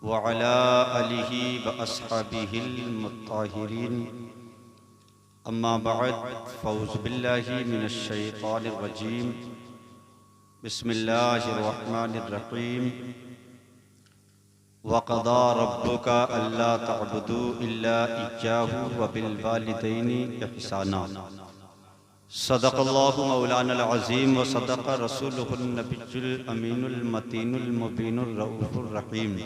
व अला आलिहि व अस्हाबिहिल मुत्ताहिरीन अम्मा बअद फ़ऊज़ु बिल्लाहि मिनश शैतानिर रजीम बिस्मिल्लाहिर रहमानिर रहीम व क़ज़ा रब्बुका अल्ला तअबुदू इल्ला इय्याहु व बिल वालिदैनि इहसाना। सदक़ल्लाहु मौलानल अज़ीम व सदक़ रसूलुहुन नबियुल अमीनुल मतीनुल मुबीनुर रऊफ़ुर रहीम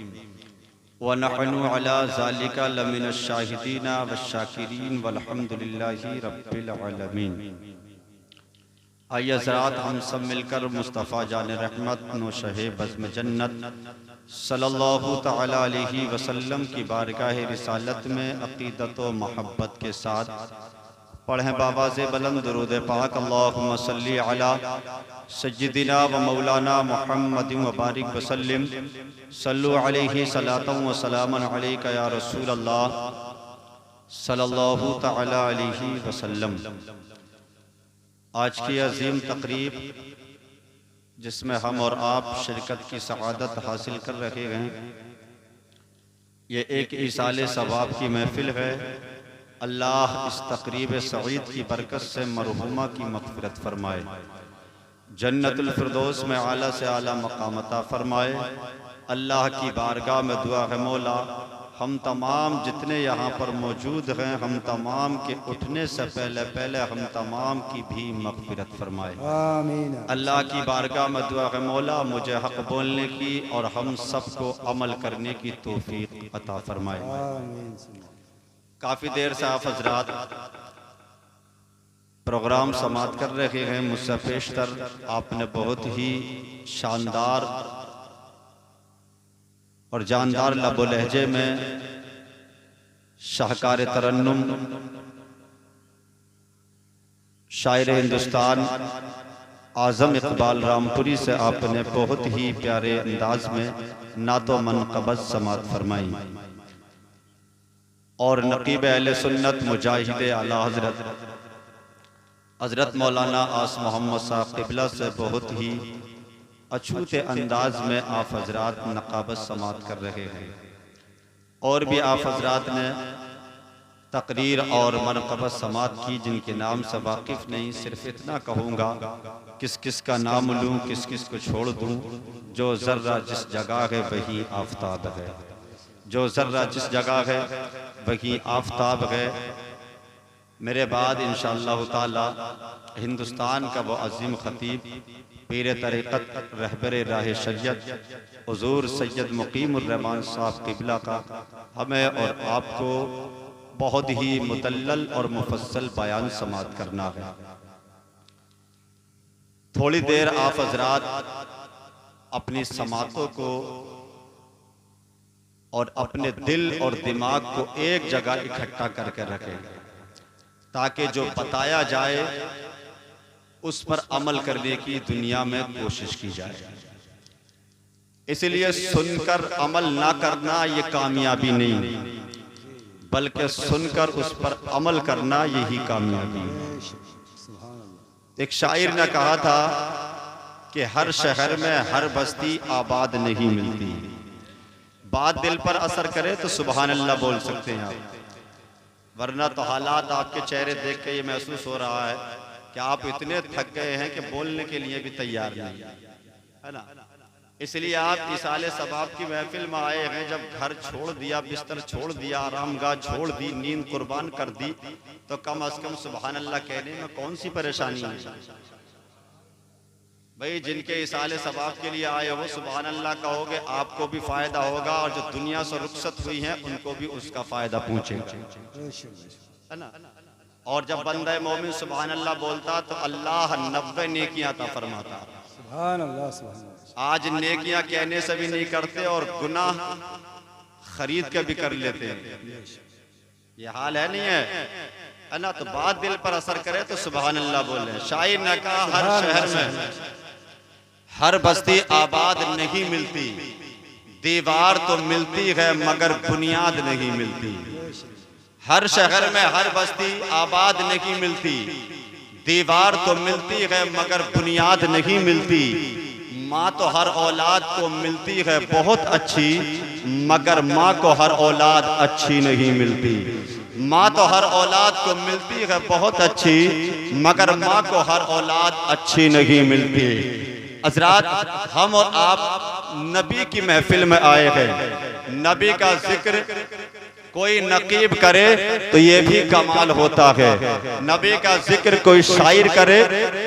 व नहनु अला ज़ालिका लमिनश शाहिदीना वश्शाकिरीन वल्हम्दुलिल्लाहि रब्बिल आलमीन। आइए हज़रात, हम सब मिलकर मुस्तफ़ा जान रहमत नौशहे बज़्म जन्नत सल्लल्लाहु तआला अलैहि वसल्लम की बारगाह रिसालत में अक़ीदत व मोहब्बत के साथ पढ़ें बाबा से बुलंद दुरूद पाक। अल्लाहुम्मा सल्ली अला सय्यिदिना व मौलाना मुहम्मदिन व बारिक वसल्लिम सल्लु अलैहि सलातन व सलामन अलैका या रसूल अल्लाह सल्लल्लाहु तआला अलैहि वसल्लम। आज की अजीम तकरीब जिसमें हम और आप शिरकत की सआदत हासिल कर रहे हैं, ये एक ईसाले सवाब की महफिल है। अल्लाह इस तकरीब सईद की बरकत से मरहुमा की मग़फ़िरत फरमाए, जन्नतुल फिरदौस में आला से आला मक़ाम अता फरमाए। अल्लाह की बारगाह में दुआ है मौला, हम तमाम जितने यहाँ पर मौजूद हैं, हम तमाम के उठने से पहले पहले हम तमाम की भी मग़फ़िरत फरमाए। आमीन। अल्लाह की बारगाह में दुआ है मौला, मुझे हक़ बोलने की और हम सबको अमल करने की तौफ़ीक़ अता फरमाए। आमीन। काफ़ी देर से आप हजरात प्रोग्राम समाप्त कर रहे हैं। मुझसे पेशतर आपने बहुत ही शानदार और जानदार लबो लहजे में शाहकार तरन्नुम शायर हिंदुस्तान आज़म इकबाल रामपुरी से आपने बहुत ही प्यारे अंदाज में नातो मनक़बत समात फरमाई और नक़ीब अहले सुन्नत मुजाहिद आला हज़रत मौलाना आस मोहम्मद साहब क़िबला से बहुत ही अछूते अंदाज में आप हजरात नक़ाबत समात कर रहे हैं। और भी आप हजरात ने तकरीर और मनक़बत समात की जिनके नाम से वाकिफ़ नहीं, सिर्फ इतना कहूँगा किस किस का नाम लूँ किस किस को छोड़ दूँ। जो ज़र्रा जिस जगह है वही आफ़ताब है, जो ज़र्रा जिस जगह है वही आफ़ताब है। मेरे बाद इंशाअल्लाह ताला हिंदुस्तान का वो अज़ीम ख़तीब पीर तरीक़त रहबर राह शरीयत हुज़ूर सैयद मुक़ीमुर रहमान साहब क़िबला का हमें और आपको बहुत ही मुदल्लल और मुफस्सल बयान समात करना है। थोड़ी देर आप हज़रात अपनी समातों को और अपने दिल और दिमाग को एक जगह इकट्ठा करके रखें ताकि जो बताया जाए उस पर अमल करने की दुनिया में कोशिश की जाए। इसलिए सुनकर अमल ना करना ये कामयाबी नहीं, बल्कि सुनकर उस पर अमल करना यही कामयाबी है। एक शायर ने कहा था कि हर शहर में हर बस्ती आबाद नहीं मिलती। बात दिल पर असर करे तो सुभान अल्लाह बोल सकते हैं आप, वरना तो हालात आपके चेहरे देख के ये महसूस हो रहा है कि आप इतने थक गए हैं कि बोलने के लिए भी तैयार नहीं है ना। इसलिए आप इसाले सबाब की महफिल में आए हैं। जब घर छोड़ दिया, बिस्तर छोड़ दिया, आरामगाह छोड़ दी, नींद कुर्बान कर दी, तो कम अज कम सुभान अल्लाह कहने में कौन सी परेशानी है भाई। जिनके इसाले सबाब के लिए आए हो सुभान अल्लाह कहोगे, आपको भी फायदा होगा और जो दुनिया से रुखसत हुई हैं उनको भी उसका फायदा पहुंचेगा, है ना। और जब बंदा मोमिन सुभान अल्लाह बोलता तो अल्लाह 90 नेकियां अता फरमाता। सुभान अल्लाह, सुभान अल्लाह। आज नेकियां कहने से भी नहीं करते और गुनाह खरीद के भी कर लेते हैं। ये हाल है नहीं है ना। तो बात दिल पर असर करे तो सुभान अल्लाह बोले। शायर ने कहा हर शहर में हर बस्ती आबाद नहीं मिलती, दीवार तो मिलती है मगर बुनियाद नहीं मिलती। हर शहर में हर बस्ती आबाद नहीं मिलती, दीवार तो मिलती है मगर बुनियाद नहीं मिलती। माँ तो हर औलाद को मिलती है बहुत अच्छी, मगर माँ को हर औलाद अच्छी नहीं मिलती। माँ तो हर औलाद को मिलती है बहुत अच्छी, मगर माँ को हर औलाद अच्छी नहीं मिलती। हज़रात, हम और आप नबी की महफिल में आए हैं। नबी का जिक्र कोई नकीब करे तो ये भी कमाल होता है। नबी का जिक्र कोई शायर करे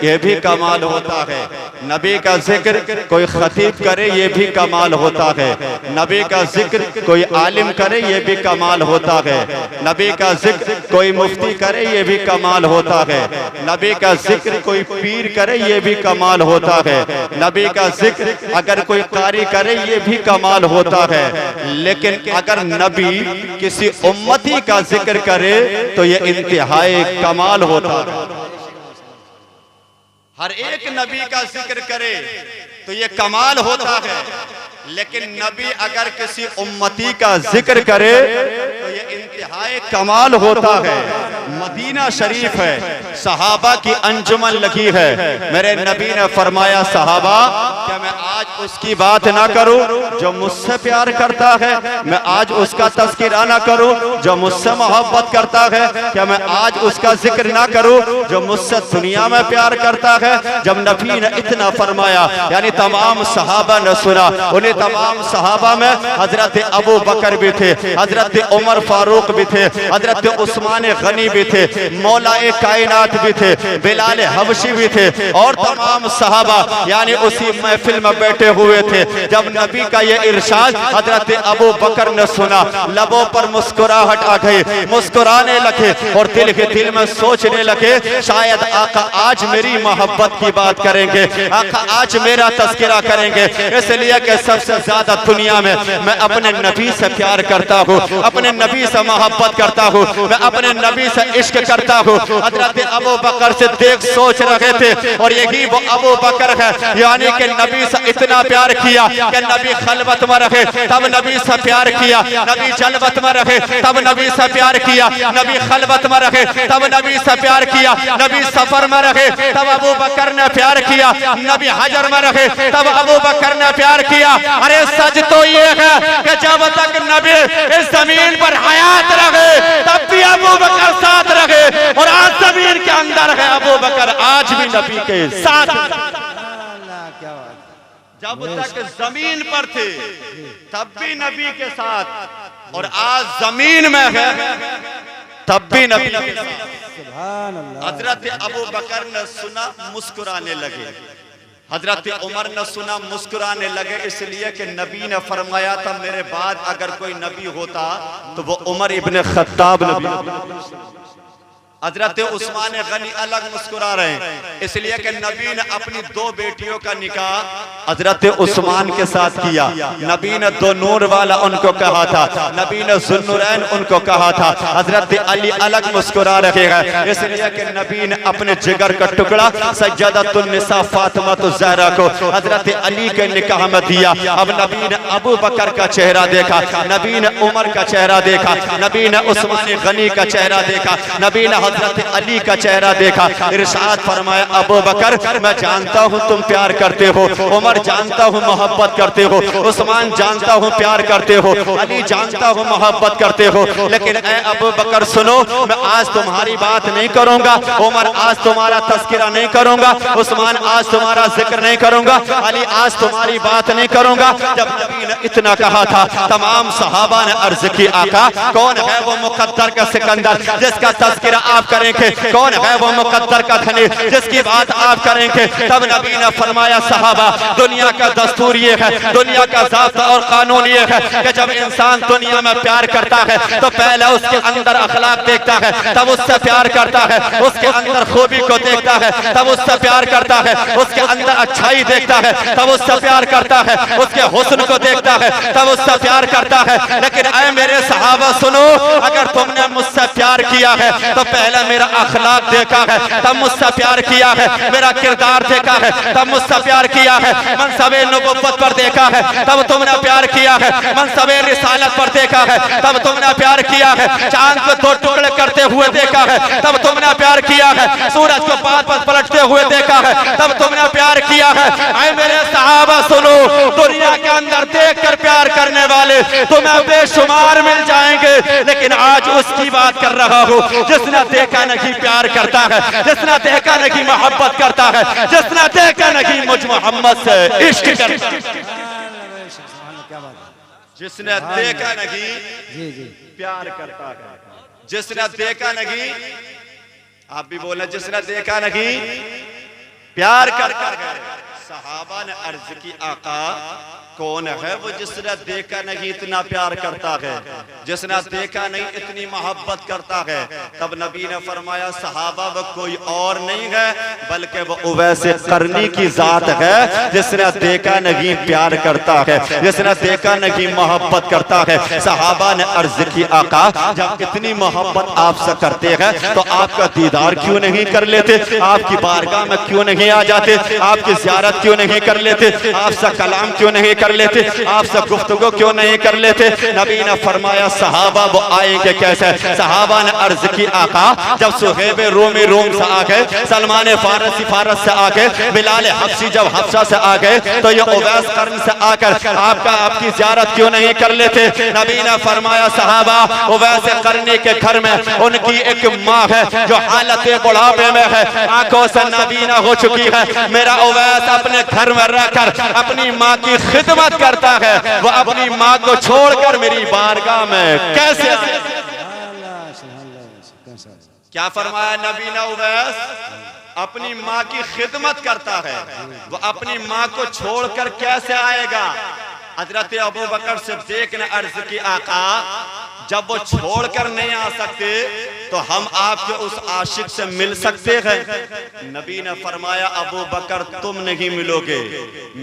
ये भी कमाल होता है। नबी का जिक्र कोई खतीब करे ये भी कमाल होता है। नबी का जिक्र कोई आलिम करे ये भी कमाल होता है। नबी का जिक्र कोई मुफ्ती करे ये भी कमाल होता है। नबी का जिक्र कोई पीर करे ये भी कमाल होता है। नबी का जिक्र अगर कोई कारी करे ये भी कमाल होता है। लेकिन अगर नबी किसी उम्मती का जिक्र करे तो ये इंतहाई कमाल होता है। हर एक नबी का जिक्र करे तो ये कमाल होता है। लेकिन नबी अगर किसी उम्मती का जिक्र करे तो ये इंतहाई कमाल होता है। मदीना शरीफ है, सहाबा की अंजुमन लगी है। मेरे नबी ने फरमाया, सहाबा क्या मैं आज उसकी बात ना करूं जो मुझसे प्यार करता है? मैं आज उसका तज़किरा ना करूं जो मुझसे मोहब्बत करता है? क्या मैं आज उसका जिक्र ना करूं जो मुझसे दुनिया में प्यार करता है? जब नबी ने इतना फरमाया, यानी तमाम सहाबा ने सुना। उन्हें तमाम सहाबा में हजरत अबू बकर भी थे, हजरत उमर फारूक भी थे, हजरत उस्मान गनी भी थे, मौलाए कायनात भी थे, बिलाल हबशी भी थे और तमाम सहाबा यानी उसी महफिल में बैठे हुए थे। जब नबी का ये इरशाद हजरत अबू बकर ने सुना, लबों पर मुस्कुराहट आ गई, मुस्कुराने लगे और दिल के दिल में सोचने लगे, शायद आका आज मेरी मोहब्बत की बात करेंगे, आका आज मेरा तज़किरा करेंगे। इसलिए कि सबसे ज्यादा दुनिया में मैं अपने नबी से प्यार करता हूँ, अपने नबी से मोहब्बत करता हूँ, मैं अपने नबी से इश्क करता हूँ। हजरत अबू बकर से देख सोच रहे थे और यही वो अबू बकर है यानी कि नबी से इतना प्यार किया कि नबी खलवत में रहे तब नबी से प्यार किया, नबी जलवत में रहे तब नबी से प्यार किया, नबी खलवत में रहे तब नबी से प्यार किया, नबी सफर में रहे तब अबू बकर ने प्यार किया, नबी हजर में रहे तब अबू बकर ने प्यार किया। अरे सच तो ये है कि जब तक नबी इस जमीन पर हयात रहे तब भी अबू बकर साथ रहे और आज जमीन के अंदर है अबू बकर आज भी नबी के साथ। जब तक जमीन पर थे तब भी नबी के साथ और आज जमीन में है तब भी नबी के साथ। हजरत अबू बकर ने सुना मुस्कुराने लगे, हजरत उमर ने सुना मुस्कुराने लगे, इसलिए कि नबी ने फरमाया था मेरे बाद अगर कोई नबी होता तो वो उमर इब्ने खत्ताब नबी। हजरत उस्मान गनी अलग मुस्कुरा रहे हैं इसलिए कि नबी ने अपनी दो बेटियों का निकाह हजरत उस्मान के साथ किया। नबी ने दो नूर वाला उनको कहा था, नबी ने ज़ुन्नुरैन उनको कहा था। हजरत अली अलग मुस्कुरा रहे हैं इसलिए कि नबी ने अपने जिगर का टुकड़ा सज्जदतुन्निसा फातिमा ज़हरा को हजरत अली के निकाह में दिया। अब नबी ने अबू बकर का चेहरा देखा, नबी ने उमर का चेहरा देखा, नबी ने उस्मान गनी का चेहरा देखा, नबी ने हजरत अली का चेहरा देखा। इरशाद फरमाया, अबू बकर मैं जानता हूँ तुम प्यार करते हो, उमर जानता हूँ मोहब्बत करते हो, उस्मान जानता हूँ प्यार करते हो, अली जानता हूँ मोहब्बत करते हो, लेकिन ऐ अबू बकर सुनो, मैं आज तुम्हारी बात नहीं करूंगा, उमर आज तुम्हारा तज़किरा नहीं करूंगा, उस्मान आज तुम्हारा जिक्र नहीं करूंगा, अली आज तुम्हारी बात नहीं करूंगा। जब नबी ने इतना कहा था तमाम सहाबा ने अर्ज की, आका कौन है वो मुकद्दर का सिकंदर जिसका तज़किरा आप करेंगे, कौन है वो मुकद्दर का धनी जिसकी बात आप करेंगे? तब नबी ने फरमाया, सहाबा दुनिया का दस्तूर ये है, दुनिया का ज़ाब्ता और कानून ये है कि जब इंसान दुनिया में प्यार करता है तो पहले उसके अंदर अखलाक देखता है, तब उससे प्यार करता है, उसके अंदर खूबी को देखता है, तब उससे प्यार करता है, उसके अंदर अच्छाई देखता है, तब उससे प्यार करता है, उसके हुस्न को देखता है, तब उससे प्यार करता है। लेकिन ऐ मेरे सहाबा सुनो, अगर तुमने मुझसे प्यार किया है तो पहले मेरा अखलाक देखा है, तब मुझसे प्यार किया है, मेरा किरदार देखा है, तब मुझसे प्यार किया है, मनसबे नबुव्वत पर देखा है तब तुमने प्यार किया है, मनसबे रिसालत पर देखा है तब तुमने प्यार किया है, चांद को दो टुकड़े करते हुए देखा है तब तुमने प्यार किया है, सूरज को पांच पलटते हुए देखा है तब तुमने प्यार किया है। ऐ मेरे सहाबा सुनो, दुनिया के अंदर देखकर प्यार करने वाले तुम्हें बेशुमार मिल जाएंगे, लेकिन आज उसकी बात कर रहा हूँ जिसने देखा नहीं प्यार करता है, जिसने देखा नहीं मोहब्बत करता है, जिसने देखा नहीं मुझ मोहम्मद से इश्क करता है, जिसने देखा नहीं प्यार करता है, जिसने देखा नहीं, आप भी बोले जिसने देखा नहीं प्यार करता है। सहाबा ने अर्ज की आका कौन है वो जिसने देखा नहीं इतना प्यार करता है, जिसने देखा नहीं इतनी मोहब्बत करता है। तब नबी ने फरमाया सहाबा वो कोई और नहीं है बल्कि वो उवैस करनी की जात है, जिसने देखा नहीं प्यार करता है, जिसने देखा नहीं मोहब्बत करता है। सहाबा ने अर्ज की आका जब इतनी मोहब्बत आपसे करते हैं तो आपका दीदार क्यों नहीं कर लेते, आपकी बारगाह में क्यों नहीं आ जाते, आपकी ज़ियारत क्यों नहीं कर लेते, आपसे कलाम क्यों नहीं कर लेते, आपसे गुफ्तगू क्यों नहीं कर लेते। नबी ने फरमाया सहाबा वो आएंगे कैसे। सहाबा ने अर्ज की आका जब सुहैब रूमी रोम से आ गए, सलमान फारसी फारस से आ गए, बिलाल हबशी जब हबशा से आ गए, तो ये उवैस कर्न से आकर आपकी ज़ियारत क्यों नहीं कर लेते। नबी ने फरमाया सहाबा उवैस करनी के घर में उनकी एक माँ है जो हालत बुढ़ापे में है, आंखों से नबीना हो चुकी है। मेरा उवैस अपने घर में रहकर अपनी माँ की खिदमत करता है, वो अपनी माँ को छोड़कर मेरी बारगाह में कैसे। क्या फरमाया नबी ने, उवैस अपनी माँ की खिदमत करता है, वो अपनी माँ को छोड़कर कैसे आएगा। हजरत अबू बकर सिद्दीक ने अर्ज की आका जब वो छोड़कर नहीं आ सकते तो हम आपके उस आशिक से मिल सकते हैं। नबी ने फरमाया अबू बकर तुम नहीं मिलोगे,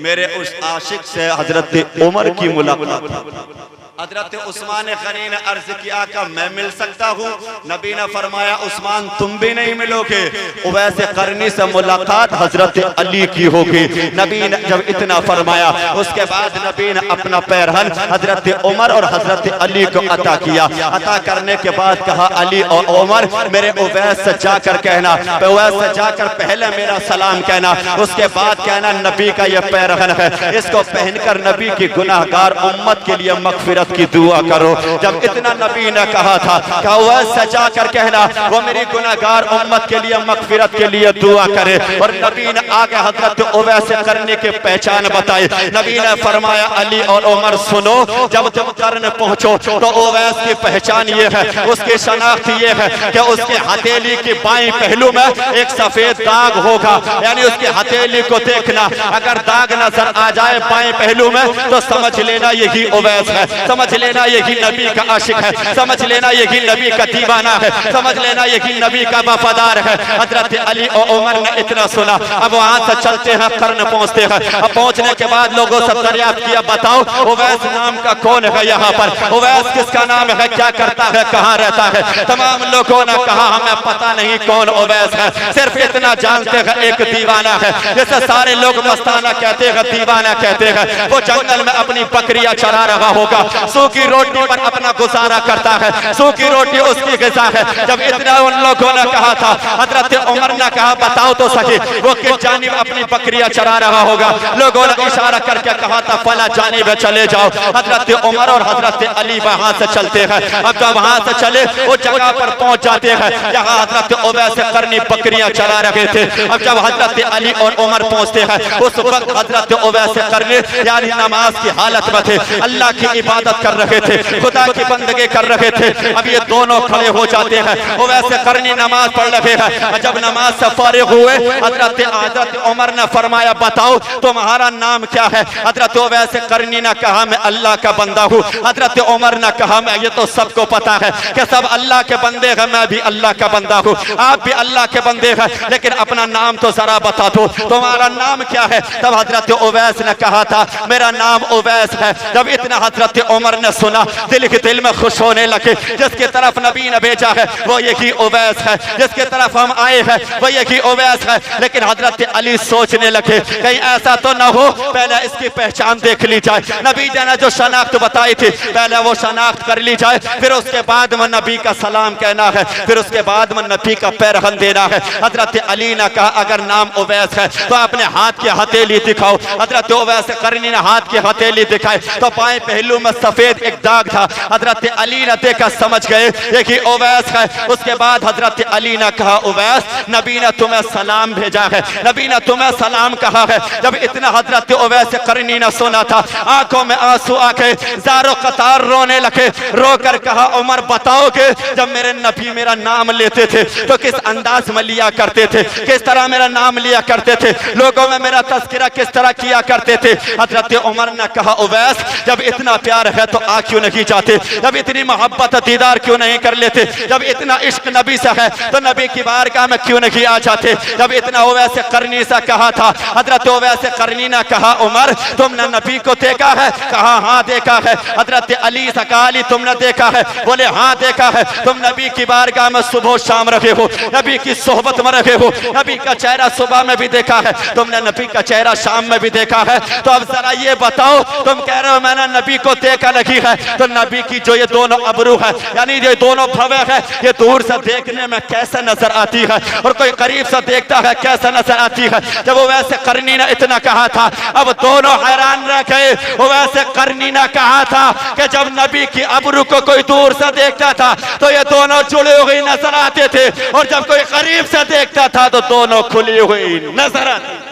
मेरे उस आशिक से हजरत उमर की मुलाकात। हजरत उस्मान गनी ने अर्ज किया कि मैं मिल सकता हूँ। नबी ने फरमाया उस्मान तुम भी नहीं मिलोगे, उवैस करनी से मुलाकात हजरत अली की होगी। नबी ने जब इतना फरमाया उसके बाद नबी ने अपना पैरहन हजरत उमर और हजरत अली को अता किया। अता करने के बाद कहा अली और उमर मेरे उवैस से जाकर कहना, उवैस से जाकर पहले मेरा सलाम कहना, उसके बाद कहना नबी का यह पैरहन है, इसको पहनकर नबी की गुनाहगार उम्मत के लिए मगफिरत की दुआ करो। जब इतना नबी ने कहा था कि उवैस से जाकर कहना वो मेरी गुनाहगार उम्मत के लिए मगफिरत के लिए दुआ करे, और नबी ने आगे हजरत उवैस करने की पहचान बताई। नबी ने फरमाया अली और उमर सुनो, जब तुम करने पहुंचो तो उवैस की पहचान ये है, उसकी शनाख्त ये है कि उसके हथेली की बाएं पहलू में एक सफेद दाग होगा, यानी उसकी हथेली को देखना, अगर दाग नजर आ जाए बाएं पहलू में तो समझ लेना यही उवैस है, समझ लेना यही नबी का आशिक है, समझ लेना यही नबी का दीवाना है, समझ लेना यही नबी का वफादार है। हजरत अली और उमर ने इतना सुना, अब वहां से चलते हैं करन पहुंचते हैं। अब पहुंचने के बाद लोगों से दरियाफ्त किया बताओ उवैस नाम का कौन है यहाँ पर, उवैस किसका नाम है, क्या करता है, कहाँ रहता है। तमाम लोगों ने कहा हमें पता नहीं कौन उवैस है, सिर्फ इतना जानते हैं एक दीवाना है, जैसे सारे लोग मस्ताना कहते हैं दीवाना कहते हैं। वो जंगल में अपनी बकरियां चरा रहा होगा, सूखी रोटी पर अपना गुजारा करता है, सूखी रोटी उसकी ग़िज़ा है। जब इतना उन लोगों ने कहा था हजरत उमर ने कहा बताओ तो सही वो किस जानिब अपनी बकरियां चरा रहा होगा। लोगों ने इशारा करके कहा था फला जानिब चले जाओ। हजरत उमर और हजरत अली वहां से चलते हैं। अब जब वहां से चले वो जगह पर पहुंच जाते हैं जहां हजरत उवैस करनी बकरियां चरा रहे थे। अब जब हजरत अली और उमर पहुंचते हैं उस वक्त हजरत उवैस करनी यानी नमाज की हालत में थे, अल्लाह की इबादत कर रहे थे, खुदा की बंदगी कर रहे थे। अब ये दोनों खड़े हो जाते हैं, उवैस करनी नमाज पढ़ रहे हैं। जब नमाज से फारिग हुए हजरत उमर ने फरमाया बताओ तुम्हारा नाम क्या है। हजरत उवैस करनी ने कहा मैं अल्लाह का बंदा हूँ। हजरत उमर ने कहा मैं ये तो सबको पता है कि सब अल्लाह के बंदे हैं, मैं भी अल्लाह का बंदा हूँ, आप भी अल्लाह के बंदे हैं, लेकिन अपना नाम तो जरा बता दो, तुम्हारा नाम क्या है। तब हजरत उवैस ने कहा था मेरा नाम उवैस है। जब इतना हजरत उमर ने सुना, दिल के दिल में खुश होने लगे। जिसकी तरफ नबी ने भेजा है वो यही उवैस है, जिसकी तरफ हम आए हैं वो यही उवैस है। लेकिन हजरत अली सोचने लगे कहीं ऐसा तो ना हो, पहले इसकी पहचान देख ली जाए। नबी जी ने जो शनाख्त बताई थी पहले वो शनाख्त कर ली जाए, फिर उसके बाद में नबी का सलाम कहना है, फिर उसके बाद में नबी का पैरहन देना है। हजरत अली ने कहा अगर नाम उवैस है तो अपने हाथ की हथेली दिखाओ। हजरत उवैस करनी ने हाथ की हथेली दिखाई तो बाएं पहलू में सफेद एक दाग था। हजरत अली ने देखा, समझ गए कि उवैस है। उसके बाद हजरत अली ने कहा उवैस, नबी ने तुम्हें सलाम भेजा है, नबी ने तुम्हें सलाम कहा है। जब इतना हजरत उवैस करनी ने सुना था, आंखों में आंसू आके ज़ारो कतार रोने लगे। रो कर कहा उमर बताओगे जब मेरे नबी मेरा नाम लेते थे तो किस अंदाज में लिया करते थे, किस तरह मेरा नाम लिया करते थे, लोगों में मेरा तस्करा किस तरह किया करते थे। हजरत उमर ने कहा उवैस जब इतना प्यार है तो आ क्यों नहीं जाते, जब इतनी मोहब्बत दीदार क्यों नहीं कर लेते, जब इतना इश्क नबी से है तो नबी की बारगाह में क्यों नहीं आ जाते। जब इतना उवैस करनी सा कहा था, हजरत उवैस करनी ने कहा उमर तुमने नबी को देखा है, कहा हाँ देखा है। हजरत अली से कहा अली तुमने देखा है, बोले हाँ देखा है। तुम नबी की बारगाह में सुबह शाम रहे हो, नबी की सोहबत में रहे हो, नबी का चेहरा सुबह में भी देखा है, तुमने नबी का चेहरा शाम में भी देखा है। तो अब जरा ये बताओ, तुम कह रहे हो मैंने नबी को देखा नहीं है, तो नबी की जो ये दोनों अबरू है यानी ये दोनों भवे है, ये दूर से देखने में कैसे नजर आती है और कोई करीब से देखता है कैसे नजर आती है। जब वो वैसे करनी ने इतना कहा था, अब दोनों हैरान रह गए। वो वैसे करनी ने कहा था कि जब नबी की अबरू को कोई दूर से देखता था तो ये दोनों जुड़े हुए नजर आते थे, और जब कोई करीब से देखता था तो दोनों खुली हुई नजर आती।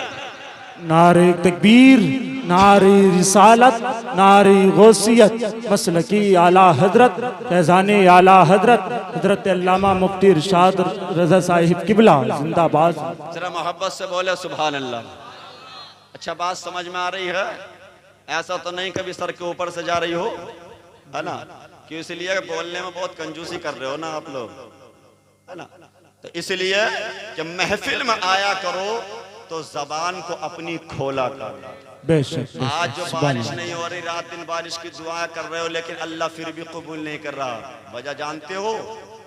नारे तकबीर, नारे रिसालत, नारे गौसियत, मसलकी आला हजरत, फैज़ाने आला हजरत, हजरत अल्लामा मुफ्ती इरशाद रज़ा साहिब किबला जिंदाबाद। जरा मोहब्बत से बोले सुभान अल्लाह। अच्छा बात समझ में आ रही है? ऐसा तो नहीं कभी सर के ऊपर से जा रही हो, है ना? क्यों? इसलिए बोलने में बहुत कंजूसी कर रहे हो ना आप लोग, है ना? तो इसलिए कि महफिल में आया करो तो जबान को अपनी खोला कर। बेशक आज जो बारिश नहीं हो रही, रात दिन बारिश की दुआ कर रहे हो, लेकिन अल्लाह फिर भी कबूल नहीं कर रहा। वजह जानते हो?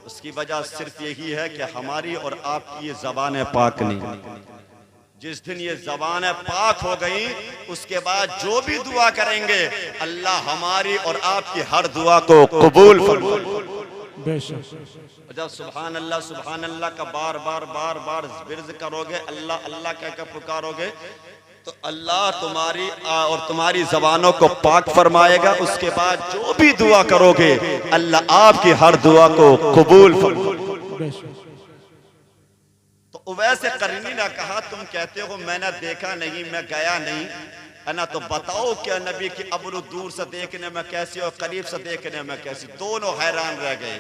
उसकी वजह सिर्फ यही है कि हमारी और आपकी ये ज़बान पाक नहीं। जिस दिन ये ज़बान पाक हो गई उसके बाद जो भी दुआ करेंगे अल्लाह हमारी और आपकी हर दुआ को कबूल फरमाए। जब सुभान अल्लाह का बार बार विर्द करोगे, अल्लाह अल्लाह कहकर पुकारोगे तो अल्लाह तुम्हारी और तुम्हारी जबानों को पाक फरमाएगा। उसके बाद जो भी दुआ करोगे अल्लाह आपकी हर दुआ को कबूल फरमाएगा। तो उवैस करनी ने कहा तुम कहते हो मैंने देखा नहीं, मैं गया नहीं, है ना? तो बताओ क्या नबी की अबरू दूर से देखने में कैसी और करीब से देखने में कैसी? दोनों हैरान रह गए।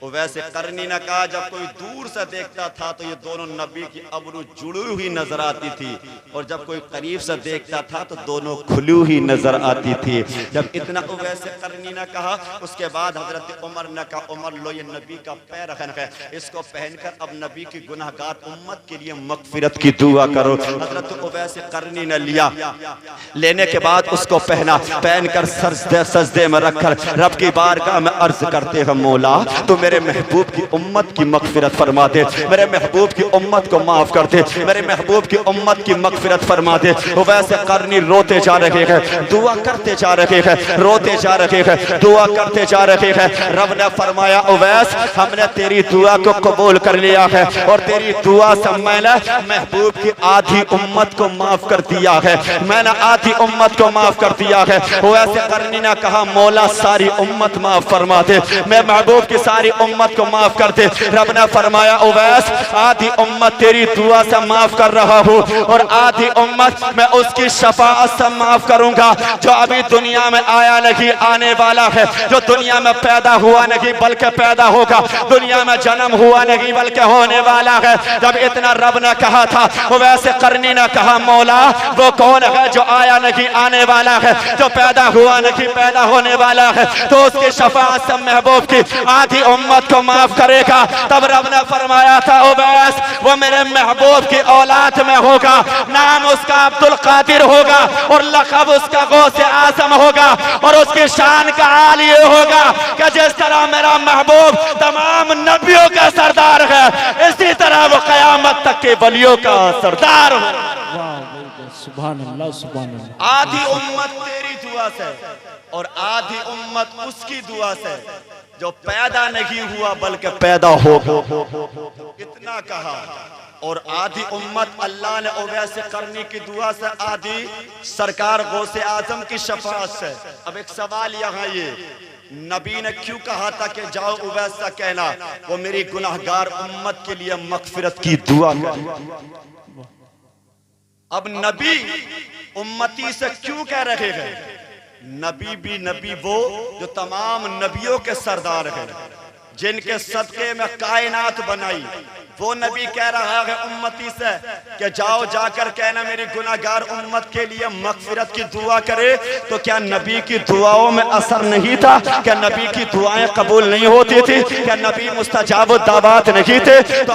वैसे करनी ने कहा जब कोई दूर से देखता था तो ये दोनों नबी की अबरू जुड़ी हुई नजर आती थी, और जब कोई करीब से देखता था तो दोनों खुली हुई नजर आती थी। जब इतना वैसे करनी ने कहा उसके बाद हजरत उमर ने कहा उमर लो ये नबी का पैरहन है, इसको पहनकर अब नबी की गुनाहगार उम्मत के लिए मगफिरत की दुआ करो। हजरत वैसे करनी ने लिया, लेने के बाद उसको पहना, पहनकर सजदे में रखकर रब की बारगाह में अर्ज करते हैं मौला तो मेरे महबूब की उम्मत की मगफिरत फरमा दे, मेरे महबूब की उम्मत को माफ कर दे, मेरे महबूब की उम्मत की मगफिरत फरमा दे। वो वैसे करनी रोते जा रहे हैं, दुआ करते जा रहे हैं, रोते जा रहे हैं, दुआ करते जा रहे हैं। रब ने फरमाया उवैस हमने तेरी दुआ को कबूल कर लिया है और तेरी दुआ से मैंने महबूब की आधी उम्मत को माफ कर दिया है, मैंने आधी उम्मत को माफ कर दिया है। वैसे करनी ने कहा मौला सारी उम्मत माफ फरमा दे, मैं महबूब की सारी उम्मत को माफ कर दे। रब ने फरमाया उवैस आधी उम्मत तेरी दुआ से माफ कर रहा हूँ और आधी उम्मत मैं उसकी शफाअत से माफ करूंगा जो अभी दुनिया में आया नहीं, आने वाला है, जो दुनिया में पैदा हुआ नहीं बल्कि पैदा होगा, दुनिया में जन्म हुआ नहीं बल्कि होने वाला है। जब इतना रब ने कहा था वैसे करनी ने कहा मौला वो कौन है जो आया नहीं आने वाला है, जो पैदा हुआ नहीं पैदा होने वाला है, तो उसकी शफाअत से महबूब की आधी उम्मत को माफ करेगा। तब रब ने फरमाया था उवैस वो मेरे महबूब की औलाद में होगा, नाम उसका अब्दुल कादिर होगा और लक़ब उसका गौसे आज़म होगा और उसकी शान का हाल ये होगा कि जिस तरह मेरा महबूब तमाम नबियों का सरदार है, इसी तरह वो क़यामत तक के वलियों का सरदार होगा। सुभान अल्लाह, सुभान अल्लाह। आधी उम्मत तेरी दुआ से और आधी उम्मत उसकी दुआ से जो पैदा नहीं हुआ बल्कि पैदा होगा, इतना कहा। और आधी उम्मत अल्लाह ने उवैस करनी की दुआ से, आधी सरकार गौसे आजम की शफाअत से। अब एक सवाल यहाँ ये, नबी ने क्यों कहा था कि जाओ उवैस से कहना वो मेरी गुनाहगार उम्मत के लिए मगफिरत की दुआ करे। अब नबी उम्मती से क्यों कह रहे हैं? नबी भी नबी वो जो तमाम नबियों के सरदार हैं, जिनके सदके में कायनात बनाई, वो नबी कह रहा है उम्मती से कि जाओ जाकर कहना मेरी गुनाहगार उम्मत के लिए मगफिरत की दुआ करे। तो क्या नबी की दुआओं में असर नहीं था? क्या नबी की दुआएं कबूल नहीं होती थी? क्या नबी मुस्तजाब दावत नहीं थे? तो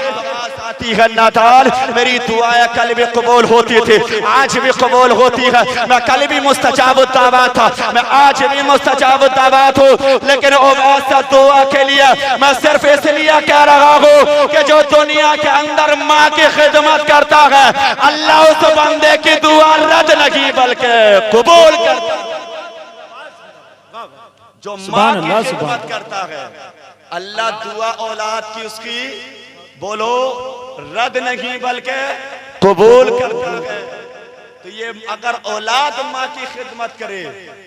आती है नादाल, मेरी दुआएं कल भी कबूल होती थी, आज भी कबूल होती है। मैं कल भी मुस्तजाब दावत था, मैं आज भी मुस्तजाब दावत हूँ, लेकिन उवैस दुआ के लिए मैं सिर्फ इसलिए कह रहा हूँ कि जो दुनिया के अंदर माँ की खिदमत करता है, अल्लाह उस बंदे की दुआ रद्द नहीं बल्कि कबूल करता है। जो माँ की खिदमत करता है, अल्लाह दुआ औलाद की उसकी बोलो रद्द नहीं बल्कि कबूल करता है। तो ये अगर औलाद माँ की खिदमत करे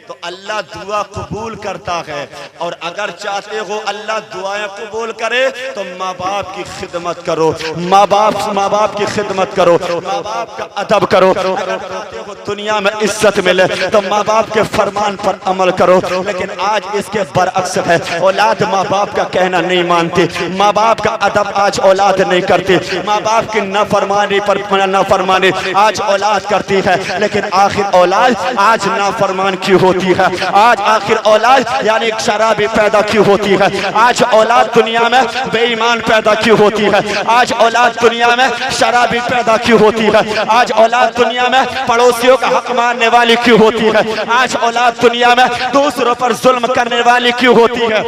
तो अल्लाह दुआ कबूल करता है, और अगर चाहते हो अल्लाह दुआएं कबूल करे तो माँ बाप की खिदमत करो, माँ बाप की खिदमत करो, माँ बाप का अदब करो। अगर चाहते हो दुनिया में इज्जत मिले तो माँ बाप के फरमान पर अमल करो। लेकिन आज इसके बरअक्स है, औलाद माँ बाप का कहना नहीं मानती, माँ बाप का अदब आज औलाद नहीं करती, माँ बाप की नाफरमानी पर नाफरमानी आज औलाद करती है। लेकिन आखिर औलाद आज नाफरमान क्यों होती है? आज आखिर औलाद यानी शराबी पैदा क्यों होती है? आज औलाद दुनिया में बेईमान पैदा क्यों होती है? आज औलाद दुनिया में शराबी पैदा क्यों होती है? आज औलाद दुनिया में पड़ोसियों का हक मारने वाली क्यों होती है? आज औलाद दुनिया में दूसरों पर जुल्म करने वाली क्यों होती है?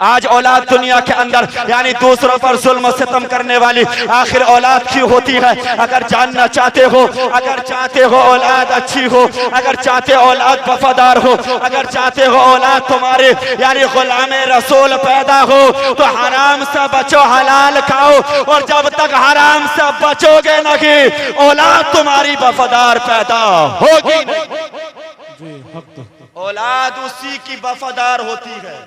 आज औलाद दुनिया के अंदर यानी दूसरों पर जुल्म सितम करने वाली आखिर औलाद क्यों होती है? अगर जानना चाहते हो, अगर चाहते हो औलाद अच्छी हो, अगर चाहते हो औलाद वफादार हो, अगर चाहते हो औलाद तुम्हारे यानी गुलामे रसूल पैदा हो, तो हराम से बचो, हलाल खाओ, और जब तक हराम से बचोगे नहीं औलाद तुम्हारी वफादार पैदा होगी नहीं। औलाद उसी की वफादार होती है,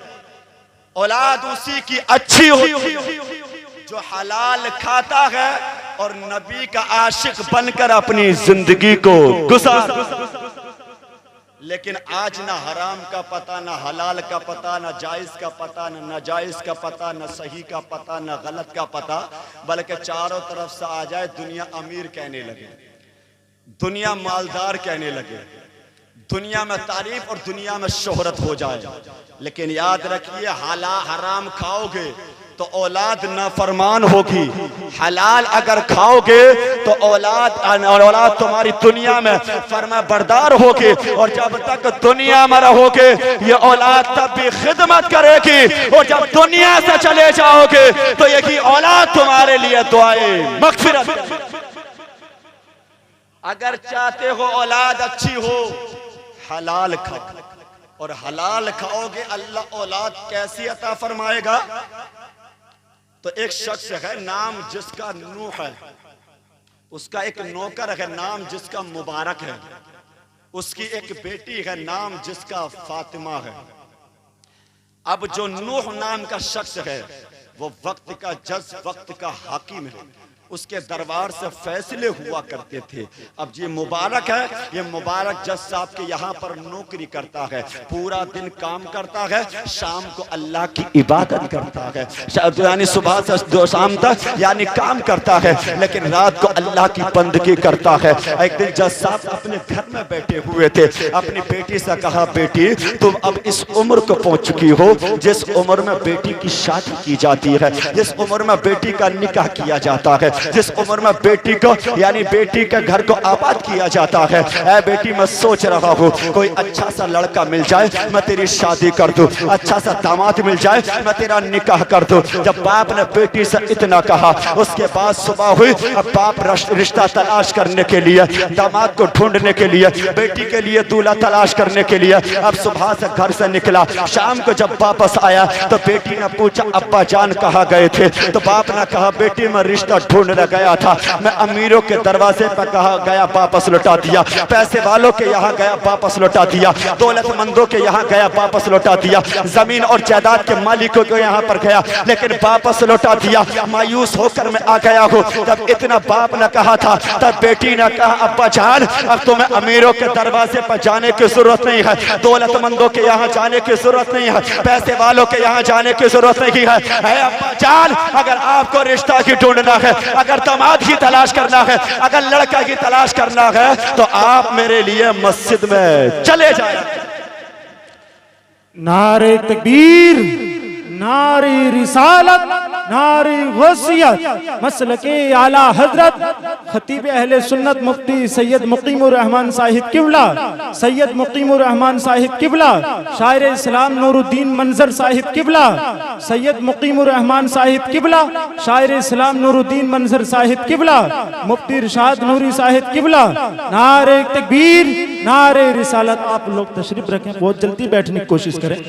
औलाद उसी की अच्छी होती है जो हलाल खाता है और नबी का आशिक बनकर अपनी जिंदगी को गुजार। लेकिन आज ना हराम का पता, ना हलाल का पता, ना जायज का पता, ना नाजायज का पता, ना सही का पता, ना गलत का पता, बल्कि चारों तरफ से आ जाए दुनिया अमीर कहने लगे, दुनिया मालदार कहने लगे, दुनिया में तारीफ और दुनिया में शोहरत हो जाए। लेकिन याद रखिए, हराम खाओगे तो औलाद नाफरमान होगी, हलाल अगर खाओगे तो औलाद तुम्हारी दुनिया में फरमा बरदार होगी, और जब तक दुनिया में रहोगे ये औलाद तब भी खिदमत करेगी, और जब दुनिया से चले जाओगे तो यही औलाद तुम्हारे लिए दुआएं मगफिरत। अगर चाहते हो औलाद अच्छी हो, हलाल खाओ, और हलाल खाओगे अल्लाह औलाद कैसी अता फरमाएगा? तो एक शख्स है नाम जिसका नूह है, उसका एक नौकर है नाम जिसका मुबारक है, उसकी एक बेटी है नाम जिसका फातिमा है। अब जो नूह नाम का शख्स है वो वक्त का जज, वक्त का हाकिम है, उसके दरबार से फैसले हुआ करते थे। अब ये मुबारक है, ये मुबारक जज साहब के यहाँ पर नौकरी करता है, पूरा दिन काम करता है, शाम को अल्लाह की इबादत करता है, यानी सुबह से दो शाम तक यानी काम करता है, लेकिन रात को अल्लाह की बंदगी करता है। एक दिन जज साहब अपने घर में बैठे हुए थे, अपनी बेटी से कहा, बेटी तुम अब इस उम्र को पहुंच चुकी हो जिस उम्र में बेटी की शादी की जाती है, जिस उम्र में बेटी का निकाह किया जाता है, जिस उम्र में बेटी को यानी बेटी के घर को आबाद किया जाता है। ऐ बेटी मैं सोच रहा हूँ कोई अच्छा सा लड़का मिल जाए मैं तेरी शादी कर दूं, अच्छा सा दामाद मिल जाए मैं तेरा निकाह कर दूं। जब बाप ने बेटी से इतना कहा, उसके बाद सुबह हुई, अब बाप रिश्ता तलाश करने के लिए, दामाद को ढूंढने के लिए, बेटी के लिए दूल्हा तलाश करने के लिए अब सुबह से घर से निकला। शाम को जब वापस आया तो बेटी ने पूछा, अब्बा जान कहाँ गए थे? तो बाप ने कहा, बेटी मैं रिश्ता ढूंढने गया था, मैं अमीरों के दरवाजे पर कहा गया, वापस लौटा दिया, पैसे वालों के यहाँ गया, वापस लौटा दिया, दौलतमंदों के यहाँ गया, वापस लौटा दिया, जमीन और जायदाद के मालिकों के यहाँ पर गया, लेकिन वापस लौटा दिया। मायूस होकर मैं आ गया हूँ। जब इतना बाप ने कहा था तब बेटी ने कहा, अब्बा जान अब तुम्हें अमीरों के दरवाजे पर जाने की जरूरत नहीं है, दौलतमंदों के यहाँ जाने की जरूरत नहीं है, पैसे वालों के यहाँ जाने की जरूरत नहीं है। अब्बा जान अगर आपको रिश्ता की ढूंढना है, अगर दामाद की तलाश करना है, अगर लड़का की तलाश करना है, तो आप मेरे लिए मस्जिद में चले जाए। नारे तकबीर, नारे रिसालत, नारे गौसियत, मसलके आला हजरत खतीब अहले सुन्नत मुफ्ती सैयद मुकीमुर रहमान साहिब किबला, सैयद मुकीमुर रहमान साहिब किबला, शायर इस्लाम नूरुद्दीन मंजर साहिब किबला, सैयद मुकीमुर रहमान साहिब किबला, शायर इस्लाम नूरुद्दीन मंजर साहिब किबला, मुफ्ती इरशाद नूरी साहिब किबला। नारे तकबीर, नारे रिसालत। आप लोग तशरीफ रखें, बहुत जल्दी बैठने की कोशिश करें।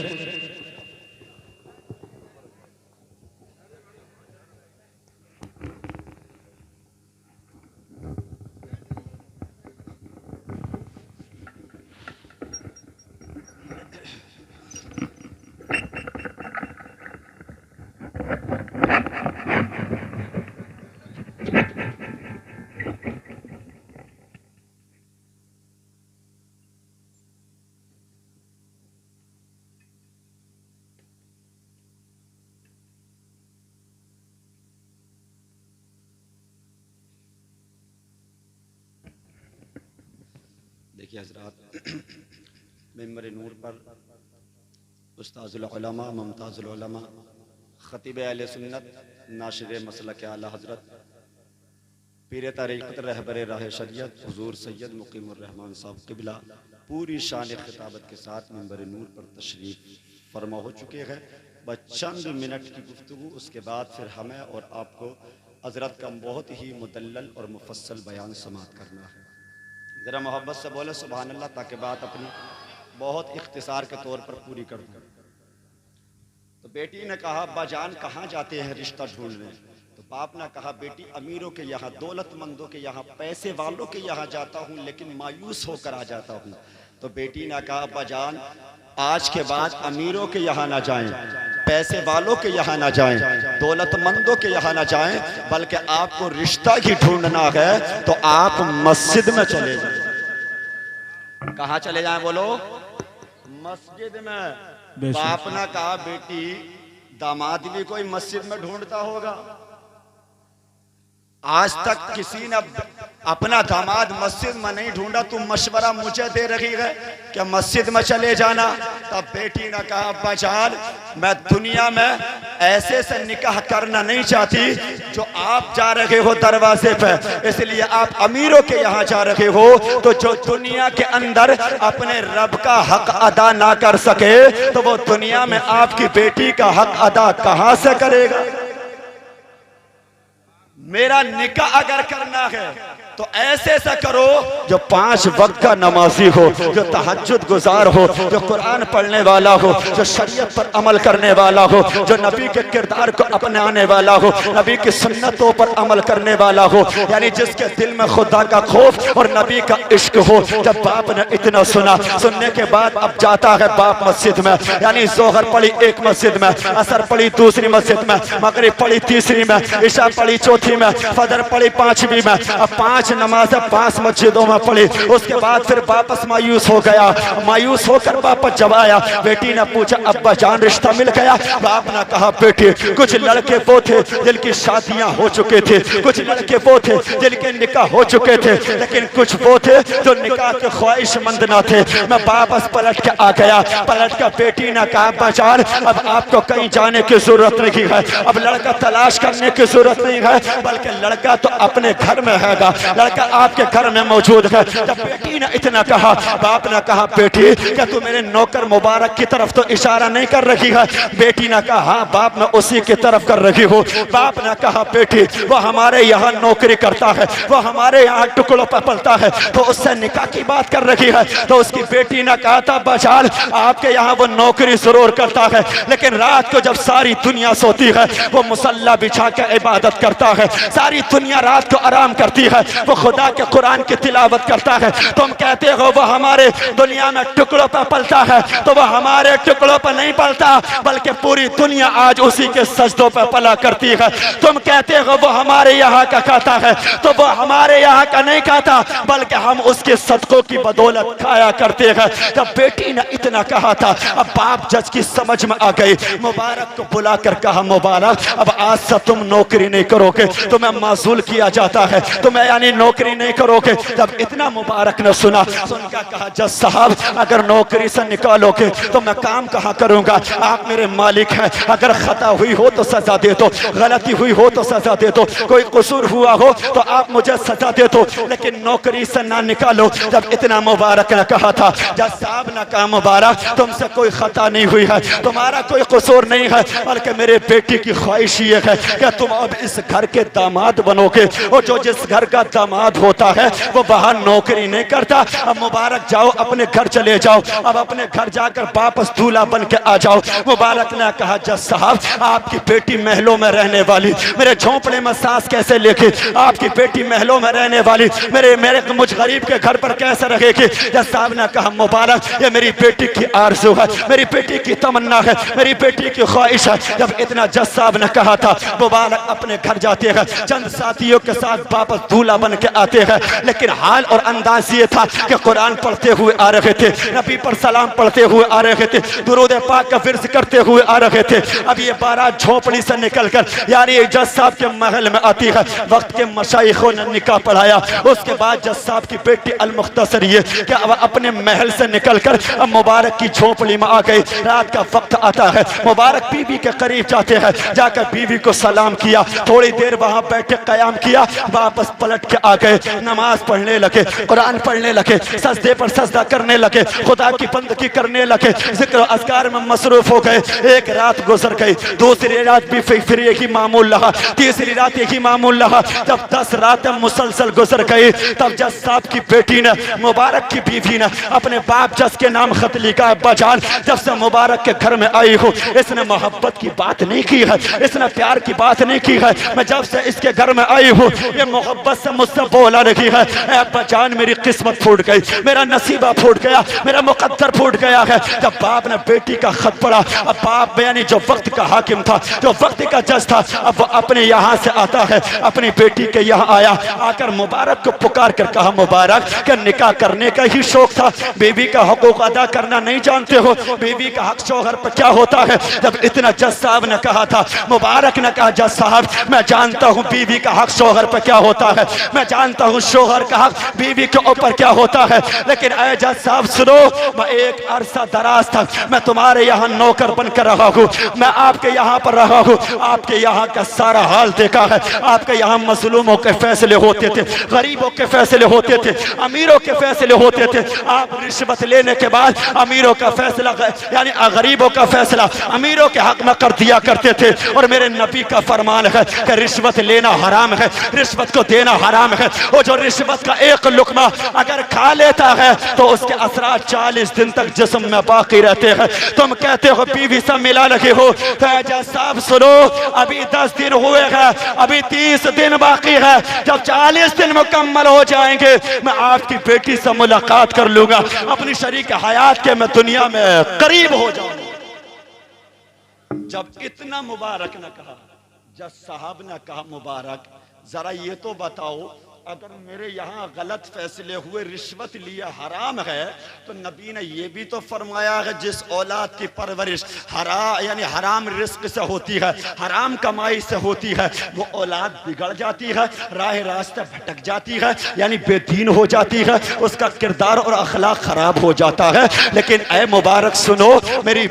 देखिए हज़रात, मिंबर नूर पर उस्ताजुल उलमा मुमताजुल उलमा खतीब अहले सुन्नत नाशिर मसलक आला हज़रत पीर तरीक़त रहबर राह शरीयत हुज़ूर सैयद मुकीमुर रहमान साहब किबला पूरी शान खिताबत के साथ मिंबर नूर पर तशरीफ़ फरमा हो चुके हैं। बस चंद मिनट की गुफ्तगू, उसके बाद फिर हमें और आपको हज़रत का बहुत ही मुदल्लल और मुफस्सल बयान समात करना है। ज़रा मोहब्बत से बोले सुभान अल्लाह, ताकि बात अपनी बहुत इख्तिसार के तौर पर पूरी कर दूँ। तो बेटी ने कहा, अब्बा जान कहाँ जाते हैं रिश्ता ढूंढने? तो बाप ने कहा, बेटी अमीरों के यहाँ, दौलतमंदों के यहाँ, पैसे वालों के यहाँ जाता हूँ, लेकिन मायूस होकर आ जाता हूँ। तो बेटी ने कहा, अब्बा जान आज के बाद अमीरों के यहाँ ना जाएं, पैसे वालों के यहाँ ना जाएं, दौलतमंदों के यहाँ ना जाएं, बल्कि आपको रिश्ता ही ढूंढना है तो आप मस्जिद में चले जाएं। कहाँ चले जाएं बोलो? मस्जिद में। बाप ने कहा, बेटी दामाद भी कोई मस्जिद में ढूंढता होगा? आज तक किसी ने अपना दामाद मस्जिद में नहीं ढूंढा, तुम मशवरा मुझे दे रही है कि मस्जिद में चले जाना। तब बेटी ने कहा, अब्बा जान मैं दुनिया में ऐसे से निकाह करना नहीं चाहती जो आप जा रहे हो दरवाजे पे, इसलिए आप अमीरों के यहाँ जा रहे हो। तो जो दुनिया के अंदर अपने रब का हक अदा ना कर सके तो वो दुनिया में आपकी बेटी का हक अदा कहाँ से करेगा? मेरा निकाह अगर करना है तो ऐसे ऐसा करो जो 5 वक्त का नमाजी हो, जो तहज्जुद गुजार हो, जो कुरान पढ़ने वाला हो, जो शरीयत पर अमल करने वाला हो, जो नबी के किरदार को अपनाने वाला हो, नबी की सुन्नतों पर अमल करने वाला हो, यानी जिसके दिल में खुदा का खौफ और नबी का इश्क हो। जब बाप ने इतना सुना, सुनने के बाद अब जाता है बाप मस्जिद में, यानी जोहर पढ़ी एक मस्जिद में, असर पढ़ी दूसरी मस्जिद में, मगरिब पढ़ी तीसरी में, इशा पढ़ी चौथी में, फजर पढ़ी 5वीं में। अब 5 नमाज़ें 5 मस्जिदों में पढ़ी। उसके बाद फिर वापस मायूस हो गया। मायूस होकर वापस जब आया, बेटी ने पूछा अब्बा जान रिश्ता मिल गया? बाप ने कहा बेटी कुछ लड़के वो थे जिनकी शादियां हो चुके थे, कुछ लड़के वो थे जिनके निकाह हो चुके थे, लेकिन कुछ वो थे जो निकाह के ख्वाहिशमंद ना थे। मैं वापस पलट के आ गया। पलट कर बेटी ने कहा अब्बा जान अब आपको कहीं जाने की जरूरत नहीं है, अब लड़का तलाश करने की जरूरत नहीं है, बल्कि लड़का तो अपने घर में हैगा, लड़का आपके घर में मौजूद है। जब बेटी ने इतना कहा, बाप ने कहा बेटी क्या तू मेरे नौकर मुबारक की तरफ तो इशारा नहीं कर रही है? बेटी ने कहा हाँ बाप मैं उसी की तरफ कर रही हूँ। बाप ने कहा बेटी वो हमारे यहाँ नौकरी करता है, वो हमारे यहाँ टुकड़ों पर पलता है, तो उससे निकाह की बात कर रही है। तो उसकी बेटी ने कहा था बचाल आपके यहाँ वो नौकरी जरूर करता है, लेकिन रात को जब सारी दुनिया सोती है वो मुसल्ला बिछा के इबादत करता है, सारी दुनिया रात को आराम करती है, वो खुदा के कुरान की तिलावत करता है। तुम कहते हो वो हमारे दुनिया में टुकड़ों पर पलता है, तो वो हमारे टुकड़ों पर नहीं पलता, बल्कि पूरी दुनिया आज उसी के सजदों पर पला करती है। तुम कहते हो वो हमारे यहाँ का खाता है, तो वो हमारे यहाँ का नहीं खाता, बल्कि हम उसके सदकों की बदौलत खाया करते हैं। जब बेटी ने इतना कहा था, अब बाप जज की समझ में आ गई। मुबारक को बुलाकर कहा मुबारक अब आज से तुम नौकरी नहीं करोगे, तुम्हें माजूल किया जाता है, तुम्हें यानी नौकरी नहीं करोगे। जब इतना मुबारक ने सुना, सुनकर कहा जज साहब अगर नौकरी से निकालोगे तो मैं काम कहाँ करूँगा? आप मेरे मालिक हैं, अगर खता हुई हो तो सजा दे दो, गलती हुई हो तो सजा दे दो, कोई कसूर हुआ हो तो आप मुझे सजा दे दो, लेकिन नौकरी से ना निकालो। जब इतना मुबारक ने कहा था, जज साहब ने कहा मुबारक तुमसे कोई खता नहीं हुई है, तुम्हारा कोई कसूर नहीं है, बल्कि मेरे बेटी की ख्वाहिश ये है कि तुम अब इस घर के दामाद बनोगे, और जो जिस घर का दामाद होता है वो बाहर नौकरी नहीं करता। अब मुबारक जाओ अपने घर चले जाओ, अब अपने घर जाकर वापस दूल्हा बन के आ जाओ। मुबारक ने कहा जज साहब आपकी बेटी महलों में रहने वाली, मेरे झोंपड़े में सांस कैसे लेके? आपकी बेटी महलों में रहने वाली मेरे मुझ गरीब के घर पर कैसे रहेगी? जज साहब ने कहा मुबारक ये मेरी बेटी की आरज़ू है, मेरी बेटी की तमन्ना है, मेरी बेटी की ख्वाहिश है। जब इतना जज साहब ने कहा था, मुबारक अपने घर जाते हैं, चंद साथियों के साथ वापस दूल्हा बन के आते हैं, लेकिन हाल और अंदाज ये था कि कुरान पढ़ते हुए आ रहे थे, नबी पर सलाम पढ़ते हुए आ रहे थे, दुरूद पाक का विर्द करते हुए आ रहे थे। अब ये बारात झोपड़ी से निकलकर यानी जज साहब के महल में आती है। वक्त के मशाइखों ने निकाह पढ़ाया, उसके बाद जज साहब की बेटी अल-मुख्तसर ये कि अब अपने महल से निकलकर अब मुबारक की झोपड़ी में आ गई। रात का वक्त आता है, मुबारक बीवी के करीब जाते हैं, जाकर बीवी को सलाम किया, थोड़ी देर वहां बैठे कयाम किया, वापस पलट के आ गए, नमाज पढ़ने लगे, कुरान पढ़ने लगे, सजदे पर सजदा करने लगे, खुदा की बंदगी करने लगे, जिक्र अज़कार में मसरूफ हो गए। एक रात गुजर गई, दूसरी रात भी फिर यही मामूल रहा, तीसरी रात यही मामूल रहा। जब 10 रातें मुसलसल गुजर गई, तब जज साहब की बेटी ने, मुबारक की बीवी ने अपने बाप जज के नाम खत लिखा, अब्बा जान जब से मुबारक के घर में आई हूँ इसने मोहब्बत की बात नहीं की है, इसने प्यार की बात नहीं की है, मैं जब से इसके घर में आई हूँ ये मोहब्बत से मुझसे बोला रही है। अब्बा जान मेरी किस्मत फूट गई, मेरा नसीबा फूट गया, मेरा मुकद्दर फूट गया है। जब बाप ने बेटी का खत पढ़ा, अब बाप यानी जो वक्त का हाकिम था, जो वक्त का जज था, अब वो अपने यहाँ से आता है, अपनी बेटी के यहाँ आया, आकर मुबारक को पुकार कर कहा मुबारक का निकाह करने का ही शौक था, बीवी का हकूक अदा करना नहीं जानते हो, बीवी का हक शौहर पर क्या होता है? जब इतना जज साहब ने कहा था, मुबारक ने कहा जज साहब मैं जानता हूँ बीवी का हक शौहर पर क्या होता है, मैं जानता हूँ शौहर का हक बीवी के ऊपर क्या होता है, लेकिन ऐ जज साहब सुनो, मैं एक अरसा दराज तक मैं तुम्हारे यहाँ नौकर बनकर रहा हूँ, मैं आपके यहाँ पर रहा हूँ, आपके यहाँ का सारा हाल देखा है, आपके यहाँ मजलूमों के फैसले होते थे, गरीबों के फैसले होते थे, अमीरों के फैसले होते थे। आप रिश्वत लेने के बाद अमीरों का फैसला यानी गरीबों का फैसला अमीरों के हक में कर दिया करते थे, और मेरे नबी का फरमान है कि रिश्वत लेना हराम है, रिश्वत को देना हराम हराम है। वो जो रिश्वत का एक लुकमा अगर खा लेता है तो उसके असरात 40 दिन तक जिस्म में बाकी रहते हैं। तुम कहते हो बीवी से मिला लगे हो, फैजा साहब सुनो, अभी 10 दिन हुए हैं, अभी 30 दिन बाकी है। जब 40 दिन मुकम्मल हो जाएंगे मैं आपकी बेटी से मुलाकात कर लूंगा, अपनी शरीक हयात के मैं दुनिया में करीब हो जाऊंगा। जब इतना मुबारक न कहा, जब साहब ने कहा मुबारक, जरा ये तो बताओ अगर मेरे यहाँ गलत फैसले हुए, रिश्वत लिया हराम है, तो नबी ने ये भी तो फरमाया है जिस औलाद की परवरिश यानी हराम रिस्क से होती है, हराम कमाई से होती है, वो औलाद बिगड़ जाती है, राह रास्ते भटक जाती है, यानी बेदीन हो जाती है, उसका किरदार और अखलाक खराब हो जाता है। लेकिन ऐ मुबारक सुनो, मेरी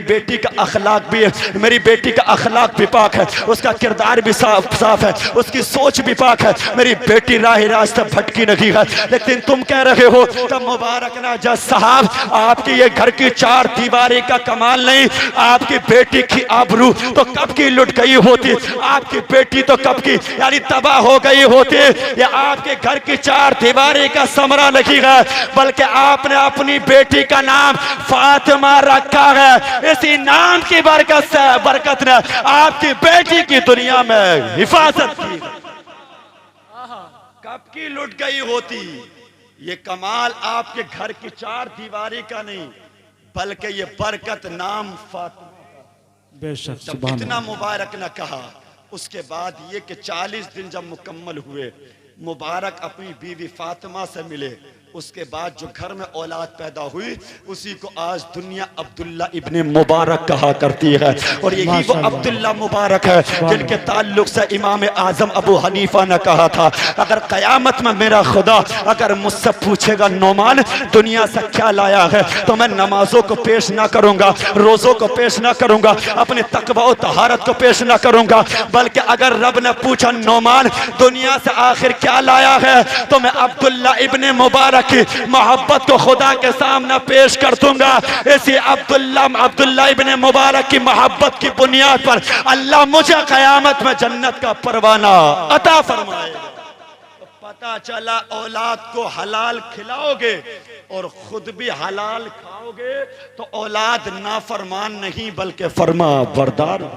बेटी का अखलाक भी, मेरी बेटी का अखलाक भी पाक है, उसका किरदार भी साफ है, उसकी सोच भी पाक है, मेरी बेटी राह रास्ते भटकी नहीं है। लेकिन तुम कह रहे हो तब मुबारक ना जज साहब, आपकी ये घर की 4 दीवारी का कमाल नहीं, आपकी बेटी की आबरू तो कब की लुट गई होती, आपकी बेटी तो कब की यानी तबाह हो गई होती। या आपके घर की 4 दीवारी का समरा नहीं है, बल्कि आपने अपनी बेटी का नाम फातिमा रखा है। इसी नाम की बरकत ने आपकी बेटी की दुनिया में हिफाजत की। कब की लुट गई होती। ये कमाल आपके घर की 4 दीवारी का नहीं, बल्कि ये बरकत नाम फातिमा। बेशक जब इतना मुबारक न कहा, उसके बाद ये कि 40 दिन जब मुकम्मल हुए, मुबारक अपनी बीवी फातिमा से मिले, उसके बाद जो घर में औलाद पैदा हुई उसी को आज दुनिया अब्दुल्ला इब्ने मुबारक कहा करती है। और यही वो अब्दुल्ला मुबारक है जिनके ताल्लुक से इमाम आजम अबू हनीफा ने कहा था, अगर कयामत में मेरा खुदा अगर मुझसे पूछेगा नौमान दुनिया से क्या लाया है, तो मैं नमाजों को पेश ना करूंगा, रोजों को पेश ना करूंगा, अपने तकवा और तहारत को पेश ना करूंगा, बल्कि अगर रब ने पूछा नौमान दुनिया से आखिर क्या लाया है, तो मैं अब्दुल्ला इब्ने मुबारक की मोहब्बत को खुदा के सामने पेश कर दूंगा। इसी अब्दुल्ला इब्ने मुबारक की मोहब्बत की बुनियाद पर अल्लाह मुझे कयामत में जन्नत का परवाना अता फरमाएगा। तो पता चला औलाद को हलाल खिलाओगे और खुद भी हलाल खाओगे तो औलाद नाफरमान नहीं बल्कि फरमा बरदार,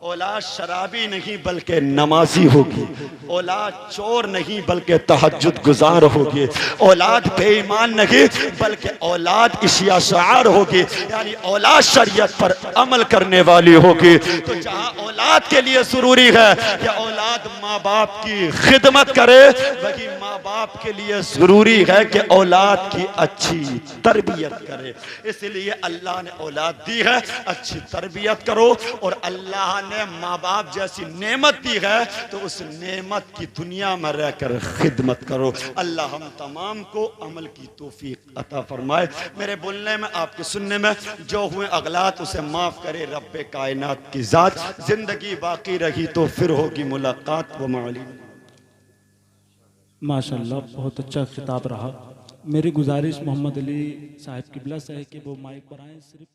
औलाद शराबी नहीं बल्कि नमाजी होगी, औलाद चोर नहीं बल्कि तहज्जुद गुजार होगी, औलाद बेईमान नहीं बल्कि औलाद इशियाशार होगी, यानी औलाद शरीयत पर अमल करने वाली होगी। तो जहाँ औलाद के लिए जरूरी है कि औलाद माँ बाप की खिदमत करे, वही माँ बाप के लिए जरूरी है कि औलाद की अच्छी तरबियत करे। इसलिए अल्लाह ने औलाद दी है, अच्छी तरबियत करो, और अल्लाह ने माँ बाप जैसी नेमत दी है तो उस नेमत की दुनिया में रहकर खिदमत करो। अल्लाह हम तमाम को अमल की तौफीक अता फरमाए। मेरे बोलने में आपके सुनने में जो हुए अगलात उसे माफ करे रब्बे कायनात की जात। जिंदगी बाकी रही तो फिर होगी मुलाकात व माली। माशाल्लाह, बहुत अच्छा खिताब रहा। मेरी गुजारिश मोहम्मद अली साहिब किबला से है कि वो माइक पर आए। सिर्फ